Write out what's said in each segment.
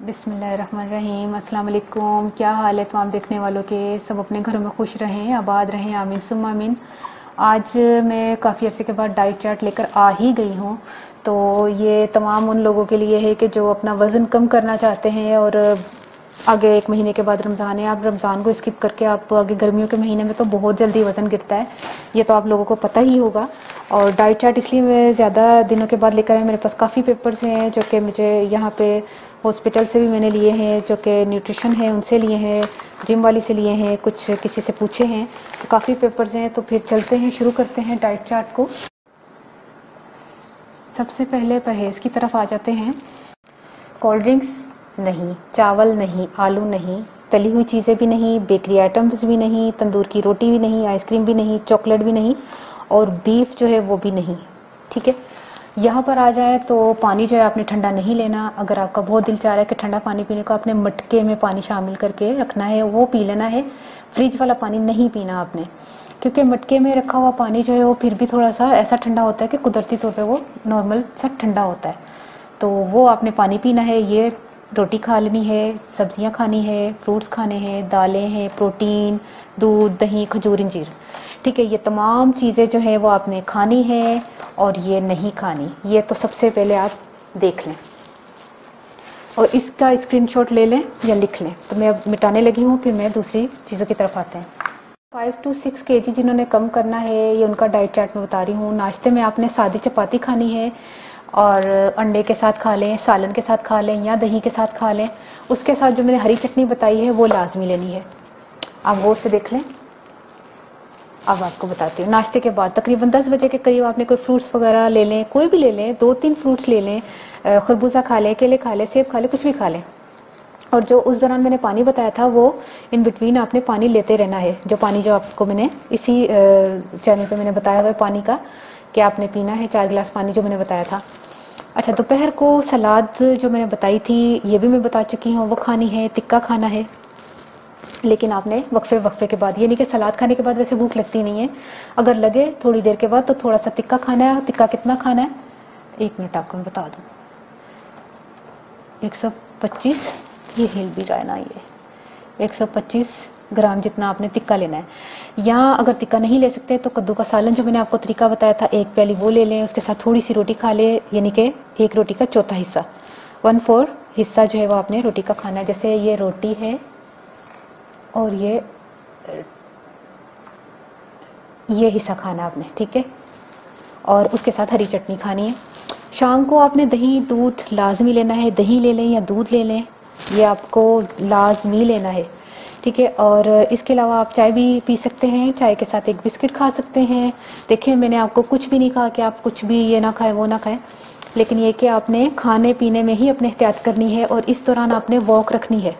बिस्मिल्लाहिर्रहमानिर्रहीम। अस्सलाम वालेकुम। क्या हाल है तमाम देखने वालों के? सब अपने घरों में खुश रहें, आबाद रहें, आमीन सुम्मा आमीन। आज मैं काफ़ी अरसे के बाद डाइट चार्ट लेकर आ ही गई हूँ। तो ये तमाम उन लोगों के लिए है कि जो अपना वज़न कम करना चाहते हैं और आगे एक महीने के बाद रमज़ान है। आप रमज़ान को स्किप करके आप आगे गर्मियों के महीने में तो बहुत जल्दी वज़न गिरता है, ये तो आप लोगों को पता ही होगा। और डाइट चार्ट इसलिए मैं ज़्यादा दिनों के बाद लेकर आई, मेरे पास काफ़ी पेपर्स हैं जो कि मुझे यहाँ पे हॉस्पिटल से भी मैंने लिए हैं, जो कि न्यूट्रिशन है उनसे लिए हैं, जिम वाली से लिए हैं, कुछ किसी से पूछे हैं, तो काफ़ी पेपर्स हैं। तो फिर चलते हैं, शुरू करते हैं डाइट चार्ट को। सबसे पहले परहेज़ की तरफ आ जाते हैं। कोल्ड ड्रिंक्स नहीं, चावल नहीं, आलू नहीं, तली हुई चीज़ें भी नहीं, बेकरी आइटम्स भी नहीं, तंदूर की रोटी भी नहीं, आइसक्रीम भी नहीं, चॉकलेट भी नहीं और बीफ जो है वो भी नहीं। ठीक है, यहाँ पर आ जाए तो पानी जो है आपने ठंडा नहीं लेना। अगर आपका बहुत दिल चाह रहा है कि ठंडा पानी पीने को, आपने मटके में पानी शामिल करके रखना है, वो पी लेना है। फ्रिज वाला पानी नहीं पीना आपने, क्योंकि मटके में रखा हुआ पानी जो है वो फिर भी थोड़ा सा ऐसा ठंडा होता है कि कुदरती तौर पे वो नॉर्मल सा ठंडा होता है। तो वो आपने पानी पीना है। ये रोटी खा लेनी है, सब्जियां खानी है, फ्रूट्स खाने हैं, दालें हैं, प्रोटीन, दूध, दही, खजूर, अंजीर। ठीक है, ये तमाम चीज़ें जो है वो आपने खानी है और ये नहीं खानी। ये तो सबसे पहले आप देख लें और इसका स्क्रीनशॉट ले लें या लिख लें। तो मैं अब मिटाने लगी हूँ, फिर मैं दूसरी चीज़ों की तरफ आते हैं। 5 to 6 kg जिन्होंने कम करना है, ये उनका डाइट चार्ट में बता रही हूँ। नाश्ते में आपने सादी चपाती खानी है और अंडे के साथ खा लें, सालन के साथ खा लें या दही के साथ खा लें। उसके साथ जो मैंने हरी चटनी बताई है वो लाजमी लेनी है। आप वो से देख लें। अब आपको बताती हूँ, नाश्ते के बाद तकरीबन 10 बजे के करीब आपने कोई फ्रूट्स वगैरह ले लें, कोई भी ले लें, 2-3 फ्रूट्स ले लें, खरबूजा खा लें, केले खा लें, सेब खा लें, कुछ भी खा लें। और जो उस दौरान मैंने पानी बताया था वो इन बिटवीन आपने पानी लेते रहना है। जो पानी जो आपको मैंने इसी चैनल पे मैंने बताया हुआ है पानी का, कि आपने पीना है 4 गिलास पानी, जो मैंने बताया था। अच्छा, दोपहर को सलाद जो मैंने बताई थी ये भी मैं बता चुकी हूँ, वो खानी है। टिक्का खाना है, लेकिन आपने वक्फे के बाद। ये नहीं कि सलाद खाने के बाद वैसे भूख लगती नहीं है, अगर लगे थोड़ी देर के बाद तो थोड़ा सा टिक्का खाना है। टिक्का कितना खाना है, 1 मिनट आपको मैं बता दूँ। 125, ये हिल भी रहा है ना, ये 125 ग्राम जितना आपने टिक्का लेना है। या अगर टिक्का नहीं ले सकते तो कद्दू का सालन जो मैंने आपको तरीका बताया था, 1 प्याली वो ले लें, उसके साथ थोड़ी सी रोटी खा ले, यानी कि 1 रोटी का चौथा हिस्सा, 1/4 हिस्सा जो है वो आपने रोटी का खाना है। जैसे ये रोटी है और ये हिस्सा खाना आपने, ठीक है। और उसके साथ हरी चटनी खानी है। शाम को आपने दही दूध लाजमी लेना है, दही ले लें या दूध ले लें, ये आपको लाजमी लेना है, ठीक है। और इसके अलावा आप चाय भी पी सकते हैं, चाय के साथ 1 बिस्किट खा सकते हैं। देखिए, मैंने आपको कुछ भी नहीं कहा कि आप कुछ भी ये ना खाएं वो ना खाएं, लेकिन ये कि आपने खाने पीने में ही अपने एहतियात करनी है। और इस दौरान आपने वॉक रखनी है।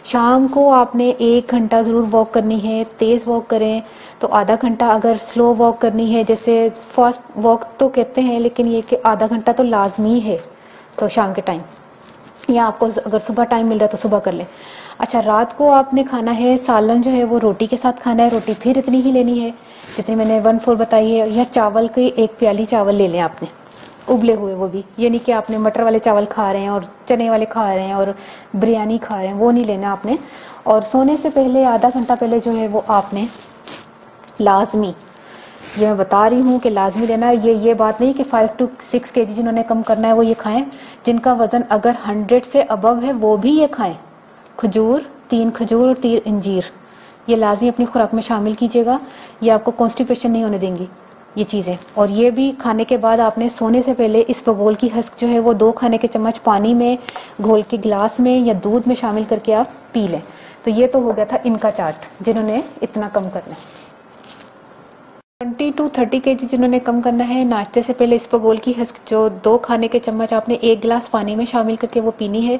शाम को आपने 1 घंटा ज़रूर वॉक करनी है। तेज़ वॉक करें तो आधा घंटा, अगर स्लो वॉक करनी है, जैसे फास्ट वॉक तो कहते हैं, लेकिन ये कि आधा घंटा तो लाजमी है, तो शाम के टाइम, या आपको अगर सुबह टाइम मिल रहा है तो सुबह कर लें। अच्छा, रात को आपने खाना है सालन जो है वो रोटी के साथ खाना है। रोटी फिर इतनी ही लेनी है जितनी मैंने 1/4 बताई है। या चावल की 1 प्याली चावल ले लें आपने, उबले हुए, वो भी, ये नहीं कि आपने मटर वाले चावल खा रहे हैं और चने वाले खा रहे हैं और बिरयानी खा रहे हैं, वो नहीं लेना आपने। और सोने से पहले आधा घंटा पहले जो है वो आपने लाजमी, ये मैं बता रही हूँ कि लाजमी लेना। ये बात नहीं कि 5 to 6 kg जिन्होंने कम करना है वो ये खाएं। जिनका वजन अगर 100 से अबव है वो भी ये खाएं। खजूर, 3 खजूर और 3 अंजीर, ये लाजमी अपनी खुराक में शामिल कीजिएगा। ये आपको कॉन्स्टिपेशन नहीं होने देंगी ये चीज़ें। और ये भी खाने के बाद आपने सोने से पहले इस बगोल की हस्क जो है वो 2 खाने के चम्मच पानी में घोल के गिलास में या दूध में शामिल करके आप पी लें। तो ये तो हो गया था इनका चार्ट, जिन्होंने इतना कम करना है। 20 to 30 kg जिन्होंने कम करना है, नाश्ते से पहले इस बगोल की हस्क जो 2 खाने के चम्मच आपने 1 गिलास पानी में शामिल करके वो पीनी है।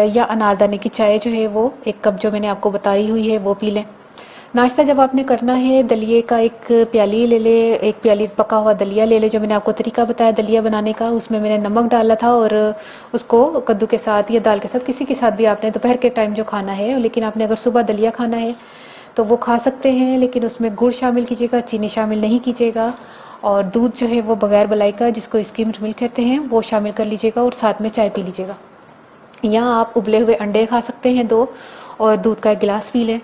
या अनारदाने की चाय जो है वो 1 कप जो मैंने आपको बताई हुई है वो पी लें। नाश्ता जब आपने करना है, दलिए का 1 प्याली ले ले, 1 प्याली पका हुआ दलिया ले ले, जो मैंने आपको तरीका बताया दलिया बनाने का, उसमें मैंने नमक डाला था और उसको कद्दू के साथ या दाल के साथ, किसी के साथ भी आपने दोपहर के टाइम जो खाना है। लेकिन आपने अगर सुबह दलिया खाना है तो वो खा सकते हैं, लेकिन उसमें गुड़ शामिल कीजिएगा, चीनी शामिल नहीं कीजिएगा। और दूध जो है वो बगैर मलाई का, जिसको स्किम्ड मिल्क कहते हैं, वो शामिल कर लीजिएगा और साथ में चाय पी लीजिएगा। या आप उबले हुए अंडे खा सकते हैं 2, और दूध का 1 गिलास पी लें।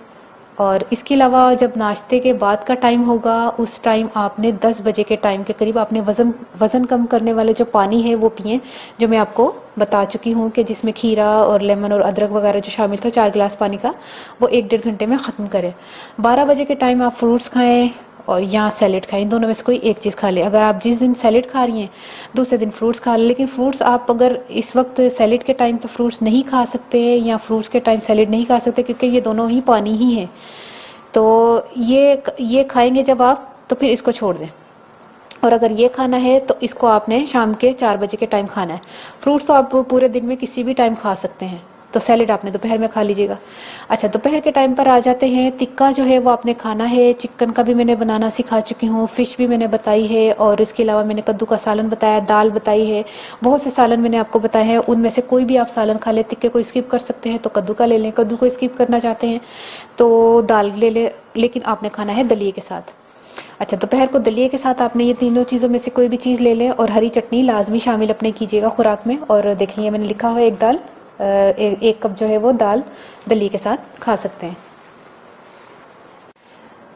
और इसके अलावा जब नाश्ते के बाद का टाइम होगा उस टाइम आपने 10 बजे के टाइम के करीब आपने वज़न कम करने वाले जो पानी है वो पिए, जो मैं आपको बता चुकी हूँ कि जिसमें खीरा और लेमन और अदरक वगैरह जो शामिल था 4 गिलास पानी का, वो 1-1.5 घंटे में ख़त्म करें। 12 बजे के टाइम आप फ्रूट्स खाएं और या सैलेड खाएं, इन दोनों में से कोई एक चीज़ खा लें। अगर आप जिस दिन सैलेड खा रही हैं दूसरे दिन फ्रूट्स खा लें, लेकिन फ्रूट्स आप अगर इस वक्त सैलेड के टाइम पे फ्रूट्स नहीं खा सकते या फ्रूट्स के टाइम सैलेड नहीं खा सकते क्योंकि ये दोनों ही पानी ही है, तो ये खाएंगे जब आप, तो फिर इसको छोड़ दें। और अगर ये खाना है तो इसको आपने शाम के 4 बजे के टाइम खाना है। फ्रूट्स तो आप पूरे दिन में किसी भी टाइम खा सकते हैं, तो सैलेड आपने दोपहर में खा लीजिएगा। अच्छा, दोपहर के टाइम पर आ जाते हैं। तिक्का जो है वो आपने खाना है। चिकन का भी मैंने बनाना सिखा चुकी हूँ, फिश भी मैंने बताई है, और इसके अलावा मैंने कद्दू का सालन बताया, दाल बताई है, बहुत से सालन मैंने आपको बताए हैं। उनमें से कोई भी आप सालन खा ले। तिक्के को स्किप कर सकते हैं तो कद्दू का ले लें, कद्दू को स्किप करना चाहते हैं तो दाल ले लें, लेकिन आपने खाना है दलिए के साथ। अच्छा, दोपहर को दलिए के साथ आपने ये तीनों चीज़ों में से कोई भी चीज़ ले लें, और हरी चटनी लाजमी शामिल अपने कीजिएगा खुराक में। और देखिए मैंने लिखा हुआ है 1 कप जो है वो दाल दलिए के साथ खा सकते हैं।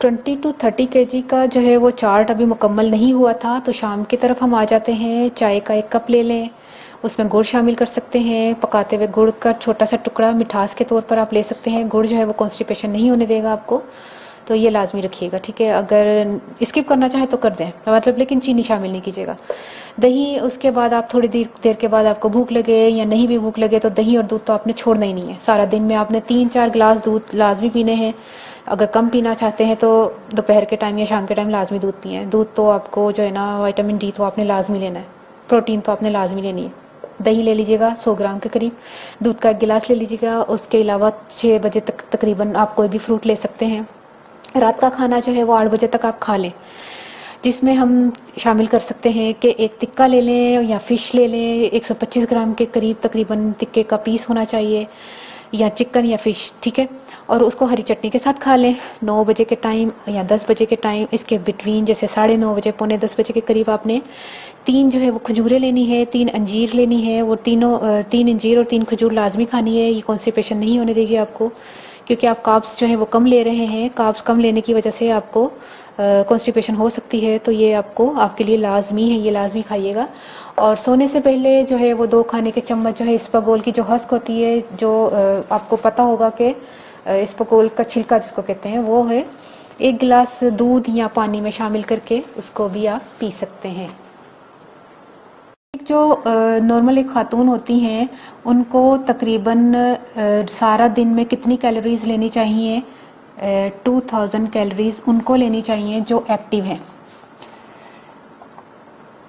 20 to 30 kg का जो है वो चार्ट अभी मुकम्मल नहीं हुआ था, तो शाम की तरफ हम आ जाते हैं। चाय का 1 कप ले लें, उसमें गुड़ शामिल कर सकते हैं। पकाते हुए गुड़ का छोटा सा टुकड़ा मिठास के तौर पर आप ले सकते हैं। गुड़ जो है वो कॉन्स्टिपेशन नहीं होने देगा आपको, तो ये लाजमी रखिएगा, ठीक है। अगर स्किप करना चाहे तो कर दें, मतलब लेकिन चीनी शामिल नहीं कीजिएगा। दही, उसके बाद आप थोड़ी देर के बाद आपको भूख लगे या नहीं भी भूख लगे तो दही और दूध तो आपने छोड़ना ही नहीं है। सारा दिन में आपने 3-4 गिलास दूध लाजमी पीने हैं। अगर कम पीना चाहते हैं तो दोपहर के टाइम या शाम के टाइम लाजमी दूध पिए। दूध तो आपको जो है ना विटामिन डी तो आपने लाजमी लेना है, प्रोटीन तो आपने लाजमी लेनी है। दही ले लीजिएगा 100 ग्राम के करीब, दूध का 1 गिलास ले लीजिएगा। उसके अलावा 6 बजे तक तकरीबन आप कोई भी फ्रूट ले सकते हैं। रात का खाना जो है वो 8 बजे तक आप खा लें, जिसमें हम शामिल कर सकते हैं कि 1 तिक्का ले लें या फ़िश ले लें। 125 ग्राम के करीब तकरीबन तिक्के का पीस होना चाहिए, या चिकन या फ़िश, ठीक है। और उसको हरी चटनी के साथ खा लें 9 बजे के टाइम या 10 बजे के टाइम। इसके बिटवीन जैसे 9:30 बजे, 9:45 बजे के करीब आपने 3 जो है वो खजूरें लेनी है, 3 अंजीर लेनी है। और 3 अंजीर और 3 खजूर लाजमी खानी है। ये कॉन्स्टिपेशन नहीं होने देगी आपको, क्योंकि आप कार्ब्स जो है वो कम ले रहे हैं। कार्ब्स कम लेने की वजह से आपको कॉन्स्टिपेशन हो सकती है, तो ये आपके लिए लाजमी है, ये लाजमी खाइएगा। और सोने से पहले जो है वो 2 खाने के चम्मच जो है इसबगोल की जो हस्क होती है, जो आपको पता होगा कि इसबगोल का छिलका जिसको कहते हैं, वो है 1 गिलास दूध या पानी में शामिल करके उसको भी आप पी सकते हैं। जो नॉर्मल एक खातून होती हैं उनको तकरीबन सारा दिन में कितनी कैलोरीज लेनी चाहिए? 2000 कैलोरीज उनको लेनी चाहिए जो एक्टिव हैं।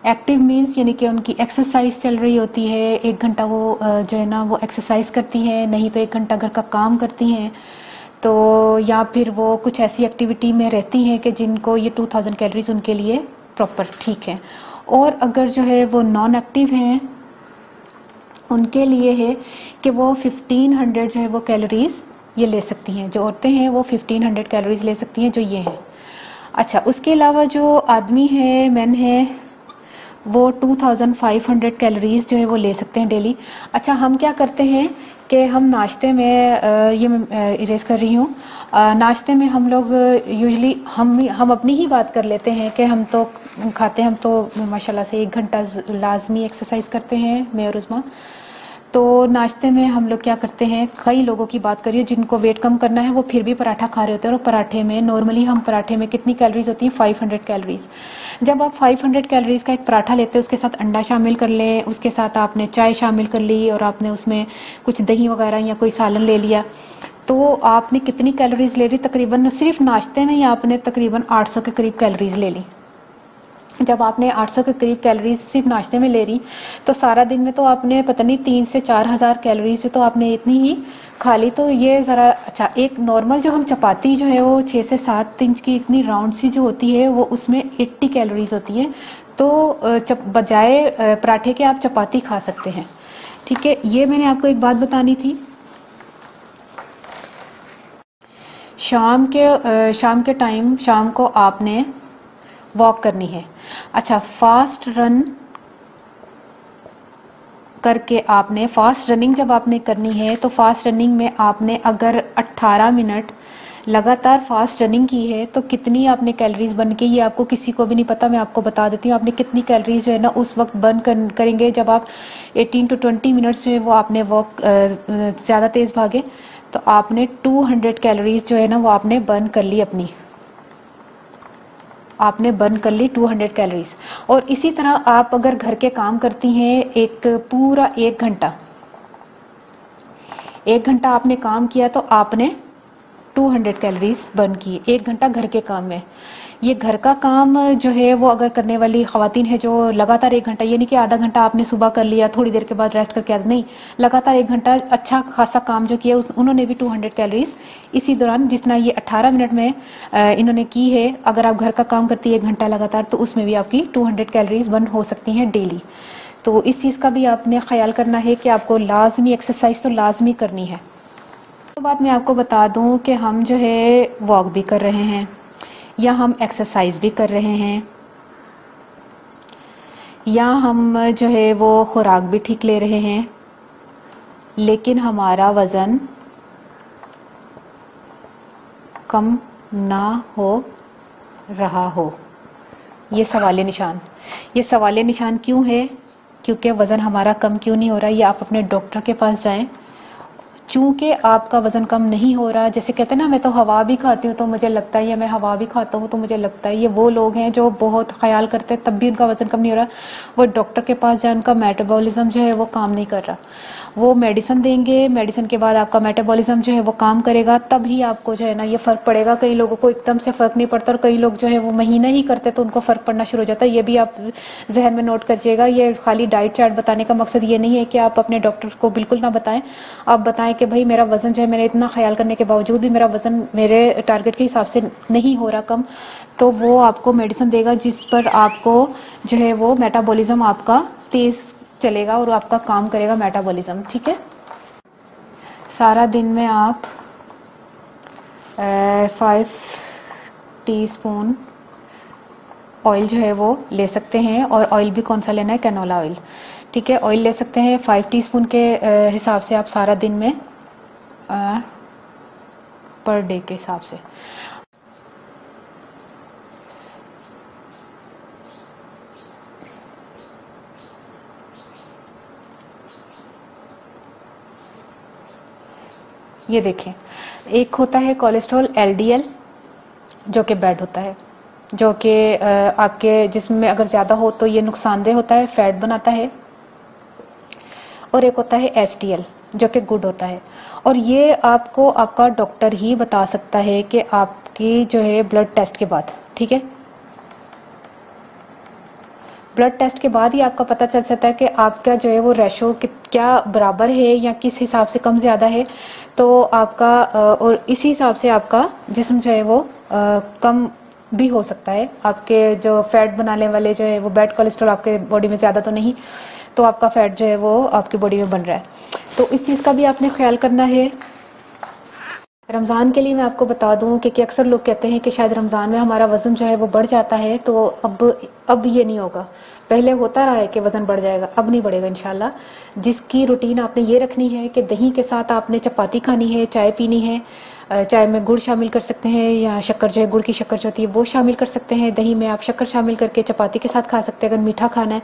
एक्टिव मीन्स यानी कि उनकी एक्सरसाइज चल रही होती है, 1 घंटा वो जो है ना वो एक्सरसाइज करती है, नहीं तो 1 घंटा घर का काम करती हैं, तो या फिर वो कुछ ऐसी एक्टिविटी में रहती हैं कि जिनको ये 2000 कैलोरीज उनके लिए प्रॉपर ठीक है। और अगर जो है वो नॉन एक्टिव हैं उनके लिए है कि वो 1500 जो है वो कैलोरीज ये ले सकती हैं। जो औरतें हैं वो 1500 कैलोरीज ले सकती हैं, जो ये हैं। अच्छा, उसके अलावा जो आदमी है, मेन है, वो 2500 कैलोरीज जो है वो ले सकते हैं डेली। अच्छा, हम क्या करते हैं कि हम नाश्ते में ये मैं इरेज कर रही हूँ, नाश्ते में हम लोग यूजली हम अपनी ही बात कर लेते हैं कि हम तो माशाल्लाह से 1 घंटा लाजमी एक्सरसाइज करते हैं, मैं और उस्मा। तो नाश्ते में हम लोग क्या करते हैं, कई लोगों की बात करिए जिनको वेट कम करना है वो फिर भी पराठा खा रहे होते हैं। और पराठे में नॉर्मली हम पराठे में कितनी कैलोरीज होती हैं? 500 कैलोरीज। जब आप 500 कैलोरीज का एक पराठा लेते हैं, उसके साथ अंडा शामिल कर लें, उसके साथ आपने चाय शामिल कर ली और आपने उसमें कुछ दही वगैरह या कोई सालन ले लिया, तो आपने कितनी कैलोरीज ले ली? तकरीबन सिर्फ नाश्ते में ही आपने तकरीबन 800 के करीब कैलोरीज ले ली। जब आपने 800 के करीब कैलोरीज सिर्फ नाश्ते में ले रही, तो सारा दिन में तो आपने पता नहीं 3 से 4000 कैलोरीज तो आपने इतनी ही खा ली। तो ये ज़रा अच्छा, एक नॉर्मल जो हम चपाती जो है वो 6 से 7 इंच की इतनी राउंड सी जो होती है वो उसमें 80 कैलोरीज होती है। तो बजाय पराठे के आप चपाती खा सकते हैं, ठीक है। ये मैंने आपको एक बात बतानी थी। शाम के टाइम शाम को आपने वॉक करनी है। अच्छा, फास्ट रन करके आपने फास्ट रनिंग जब आपने करनी है तो फास्ट रनिंग में आपने अगर 18 मिनट लगातार फास्ट रनिंग की है तो कितनी आपने कैलोरीज बर्न की, ये आपको किसी को भी नहीं पता। मैं आपको बता देती हूँ आपने कितनी कैलोरीज जो है ना उस वक्त बर्न करेंगे जब आप 18 to 20 मिनट्स जो है वो आपने वॉक ज़्यादा तेज़ भागे तो आपने 200 कैलोरीज जो है ना वो आपने बर्न कर ली आपने बर्न कर ली 200 कैलोरीज। और इसी तरह आप अगर घर के काम करती हैं एक पूरा 1 घंटा आपने काम किया तो आपने 200 कैलोरीज बर्न की 1 घंटा घर के काम में। ये घर का काम जो है वो अगर करने वाली खवातीन है जो लगातार 1 घंटा, ये नहीं कि आधा घंटा आपने सुबह कर लिया थोड़ी देर के बाद रेस्ट करके आधा, नहीं, लगातार 1 घंटा अच्छा खासा काम जो किया उन्होंने भी 200 कैलोरीज इसी दौरान जितना ये 18 मिनट में इन्होंने की है। अगर आप घर का काम करती है 1 घंटा लगातार तो उसमें भी आपकी 200 कैलोरीज बर्न हो सकती हैं डेली। तो इस चीज़ का भी आपने ख्याल करना है कि आपको लाजमी एक्सरसाइज तो लाजमी करनी है। तो बात मैं आपको बता दूं कि हम जो है वॉक भी कर रहे हैं या हम एक्सरसाइज भी कर रहे हैं या हम जो है वो खुराक भी ठीक ले रहे हैं, लेकिन हमारा वज़न कम ना हो रहा हो। ये सवाल निशान क्यों है? क्योंकि वज़न हमारा कम क्यों नहीं हो रहा? ये आप अपने डॉक्टर के पास जाएं। चूंकि आपका वजन कम नहीं हो रहा, जैसे कहते हैं ना मैं तो हवा भी खाती हूँ तो मुझे लगता है, या मैं हवा भी खाता हूँ तो मुझे लगता है, ये वो लोग हैं जो बहुत ख्याल करते हैं तब भी उनका वजन कम नहीं हो रहा। वो डॉक्टर के पास जाए, उनका मेटाबॉलिज्म जो है वो काम नहीं कर रहा। वो मेडिसिन देंगे, मेडिसिन के बाद आपका मेटाबॉलिज्म जो है वो काम करेगा, तब ही आपको जो है ना ये फर्क पड़ेगा। कई लोगों को एकदम से फर्क नहीं पड़ता और कई लोग जो है वो महीना ही करते तो उनको फर्क पड़ना शुरू हो जाता है। ये भी आप जहन में नोट करिएगा। ये खाली डाइट चार्ट बताने का मकसद ये नहीं है कि आप अपने डॉक्टर को बिल्कुल ना बताएं। आप बताएं कि भाई मेरा वजन जो है, मैंने इतना ख्याल करने के बावजूद भी मेरा वजन मेरे टारगेट के हिसाब से नहीं हो रहा कम, तो वो आपको मेडिसिन देगा जिस पर आपको जो है वो मेटाबॉलिज्म आपका तेज चलेगा और आपका काम करेगा मेटाबॉलिज्म। ठीक है। सारा दिन में आप 5 टीस्पून ऑयल जो है वो ले सकते हैं, और ऑयल भी कौन सा लेना है? Canola oil. ठीक है, ऑयल ले सकते हैं 5 टीस्पून के हिसाब से आप सारा दिन में पर डे के हिसाब से। ये देखें, एक होता है कोलेस्ट्रॉल LDL जो कि बैड होता है, जो कि आपके जिस्म में अगर ज़्यादा हो तो ये नुकसानदेह होता है, फैट बनाता है। और एक होता है HDL जो कि गुड होता है। और ये आपको आपका डॉक्टर ही बता सकता है कि आपकी जो है ब्लड टेस्ट के बाद, ठीक है, ब्लड टेस्ट के बाद ही आपका पता चल सकता है कि आपका जो है वो रेशो क्या बराबर है या किस हिसाब से कम ज़्यादा है। तो आपका और इसी हिसाब से आपका जिस्म जो है वो कम भी हो सकता है। आपके जो फैट बनाने वाले जो है वो बैड कोलेस्ट्रॉल आपके बॉडी में ज़्यादा तो नहीं, तो आपका फैट जो है वो आपकी बॉडी में बन रहा है। तो इस चीज़ का भी आपने ख्याल करना है। रमज़ान के लिए मैं आपको बता दूं कि अक्सर लोग कहते हैं कि शायद रमज़ान में हमारा वज़न जो है वो बढ़ जाता है, तो अब ये नहीं होगा। पहले होता रहा है कि वज़न बढ़ जाएगा, अब नहीं बढ़ेगा इंशाल्लाह। जिसकी रूटीन आपने ये रखनी है कि दही के साथ आपने चपाती खानी है, चाय पीनी है, चाय में गुड़ शामिल कर सकते हैं या शक्कर जो है गुड़ की शक्कर जो होती है वो शामिल कर सकते हैं। दही में आप शक्कर शामिल करके चपाती के साथ खा सकते हैं अगर मीठा खाना है।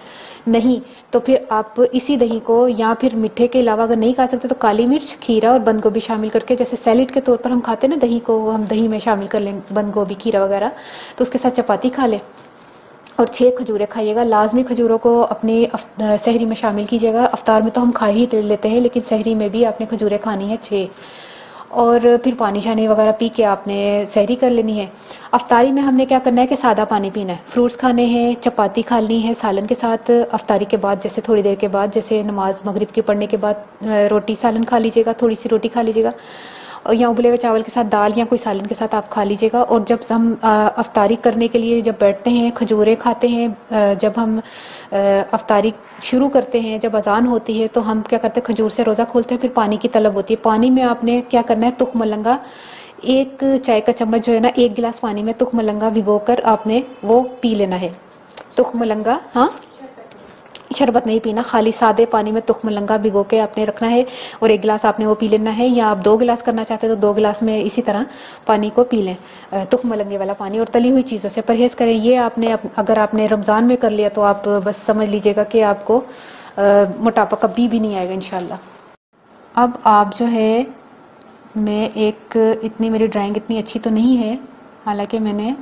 नहीं तो फिर आप इसी दही को, या फिर मीठे के अलावा अगर नहीं खा सकते तो काली मिर्च, खीरा और बंद गोभी शामिल करके, जैसे सैलेड के तौर पर हम खाते हैं ना दही को, हम दही में शामिल कर लें बंद गोभी, खीरा वगैरह, तो उसके साथ चपाती खा लें। और 6 खजूरें खाइएगा, लाजमी खजूरों को अपनी सहरी में शामिल कीजिएगा। अफ्तार में तो हम खा ही लेते हैं, लेकिन सहरी में भी आपने खजूरें खानी है 6। और फिर पानी शानी वगैरह पी के आपने सहरी कर लेनी है। अफ्तारी में हमने क्या करना है कि सादा पानी पीना है, फ्रूट्स खाने हैं, चपाती खानी है सालन के साथ। अफ्तारी के बाद जैसे थोड़ी देर के बाद, जैसे नमाज मगरिब की पढ़ने के बाद रोटी सालन खा लीजिएगा, थोड़ी सी रोटी खा लीजिएगा, या उबले हुए चावल के साथ दाल या कोई सालन के साथ आप खा लीजिएगा। और जब हम अफ्तारी करने के लिए जब बैठते हैं, खजूरें खाते हैं, जब हम अफ्तारी शुरू करते हैं, जब अजान होती है तो हम क्या करते हैं, खजूर से रोज़ा खोलते हैं, फिर पानी की तलब होती है। पानी में आपने क्या करना है, तुख मलंगा, 1 चाय का चम्मच जो है ना, 1 गिलास पानी में तुख मलंगा भिगोकर आपने वो पी लेना है। तुख मलंगा, हाँ शरबत नहीं पीना, खाली सादे पानी में तुख्म लंगा भिगो के आपने रखना है और 1 गिलास आपने वो पी लेना है। या आप 2 गिलास करना चाहते हैं तो 2 गिलास में इसी तरह पानी को पी लें, तुख्म लंगे वाला पानी। और तली हुई चीज़ों से परहेज करें। ये आपने अगर आपने रमज़ान में कर लिया तो आप बस समझ लीजिएगा कि आपको मोटापा कभी भी नहीं आएगा इंशाल्लाह। अब आप जो है, मैं इतनी मेरी ड्राइंग इतनी अच्छी तो नहीं है, हालांकि मैंने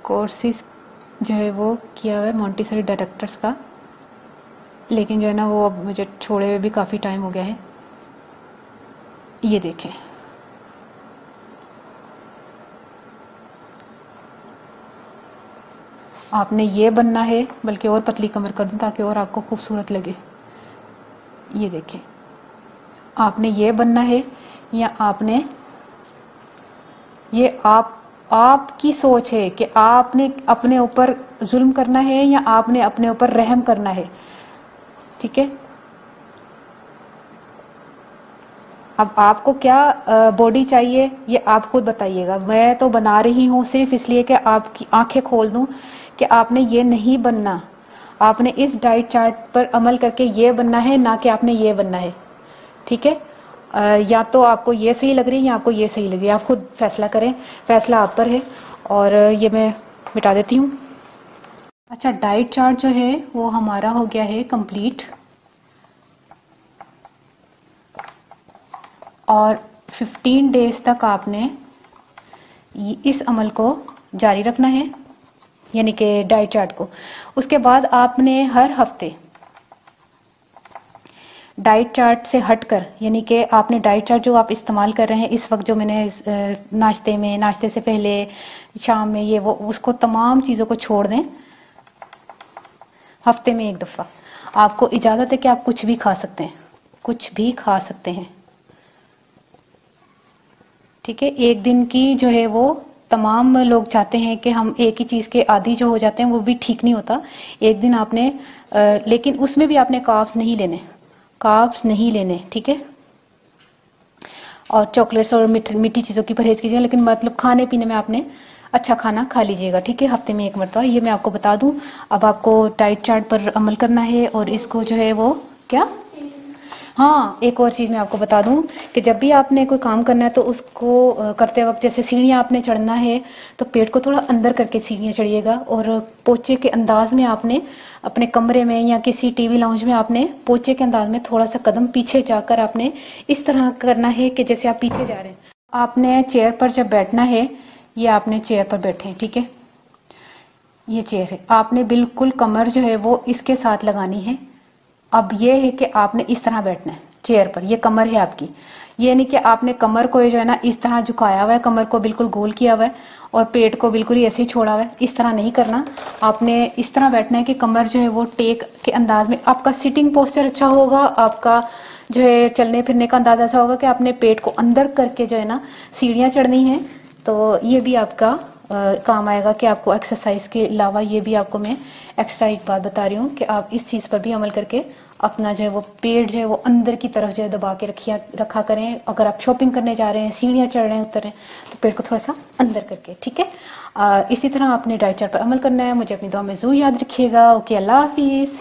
कोर्सेज जो है वो किया हुआ है मोंटेसरी डायरेक्टर्स का, लेकिन जो है ना वो अब मुझे छोड़े हुए भी काफ़ी टाइम हो गया है। ये देखें, आपने ये बनना है, बल्कि और पतली कमर कर दूं ताकि और आपको खूबसूरत लगे। ये देखें, आपने ये बनना है या आपने ये आपकी सोच है कि आपने अपने ऊपर जुल्म करना है या आपने अपने ऊपर रहम करना है, ठीक है। अब आपको क्या बॉडी चाहिए ये आप खुद बताइएगा। मैं तो बना रही हूँ सिर्फ इसलिए कि आपकी आंखें खोल दूं कि आपने ये नहीं बनना, आपने इस डाइट चार्ट पर अमल करके ये बनना है, ना कि आपने ये बनना है, ठीक है। या तो आपको ये सही लग रही है या आपको ये सही लग रही है, आप खुद फैसला करें, फैसला आप पर है। और ये मैं मिटा देती हूँ। अच्छा, डाइट चार्ट जो है वो हमारा हो गया है कंप्लीट, और 15 डेज तक आपने इस अमल को जारी रखना है, यानी कि डाइट चार्ट को। उसके बाद आपने हर हफ्ते डाइट चार्ट से हटकर, यानी कि आपने डाइट चार्ट जो आप इस्तेमाल कर रहे हैं इस वक्त, जो मैंने नाश्ते से पहले, शाम में, ये वो, उसको तमाम चीज़ों को छोड़ दें। हफ्ते में 1 दफ़ा आपको इजाज़त है कि आप कुछ भी खा सकते हैं, कुछ भी खा सकते हैं, ठीक है। एक दिन की जो है वो, तमाम लोग चाहते हैं कि हम एक ही चीज़ के आदी जो हो जाते हैं, वो भी ठीक नहीं होता। एक दिन आपने लेकिन उसमें भी आपने कार्ब्स नहीं लेने, ठीक है। और चॉकलेट्स और मीठी चीज़ों की परहेज कीजिएगा, लेकिन मतलब खाने पीने में आपने अच्छा खाना खा लीजिएगा, ठीक है, हफ्ते में 1 मरतबा। ये मैं आपको बता दूं। अब आपको डाइट चार्ट पर अमल करना है और इसको जो है वो क्या, हाँ, एक और चीज़ मैं आपको बता दूं कि जब भी आपने कोई काम करना है तो उसको करते वक्त, जैसे सीढ़ियाँ आपने चढ़ना है तो पेट को थोड़ा अंदर करके सीढ़ियाँ चढ़िएगा, और पोचे के अंदाज में आपने अपने कमरे में या किसी टीवी लाउंज में आपने पोचे के अंदाज में थोड़ा सा कदम पीछे जाकर आपने इस तरह करना है कि जैसे आप पीछे जा रहे हैं। आपने चेयर पर जब बैठना है, ये आपने चेयर पर बैठे हैं, ठीक है, ये चेयर है, आपने बिल्कुल कमर जो है वो इसके साथ लगानी है। अब ये है कि आपने इस तरह बैठना है चेयर पर, ये कमर है आपकी, ये नहीं कि आपने कमर को जो है ना इस तरह झुकाया हुआ है, कमर को बिल्कुल गोल किया हुआ है और पेट को बिल्कुल ही ऐसे ही छोड़ा हुआ है, इस तरह नहीं करना। आपने इस तरह बैठना है कि कमर जो है वो टेक के अंदाज में, आपका सिटिंग पोस्चर अच्छा होगा, आपका जो है चलने फिरने का अंदाज ऐसा होगा कि आपने पेट को अंदर करके जो है ना सीढ़ियाँ चढ़नी है। तो ये भी आपका काम आएगा कि आपको एक्सरसाइज के अलावा, ये भी आपको मैं एक्स्ट्रा एक बात बता रही हूँ कि आप इस चीज़ पर भी अमल करके अपना जो है वो पेट जो है वो अंदर की तरफ जो है दबा के रखा करें। अगर आप शॉपिंग करने जा रहे हैं, सीढ़ियाँ चढ़ रहे हैं, उतर रहे हैं, तो पेट को थोड़ा सा अंदर करके, ठीक है। इसी तरह आपने डाइट चार्ट पर अमल करना है। मुझे अपनी दुआ में ज़रूर याद रखिएगा। ओके, अल्लाह हाफिज़।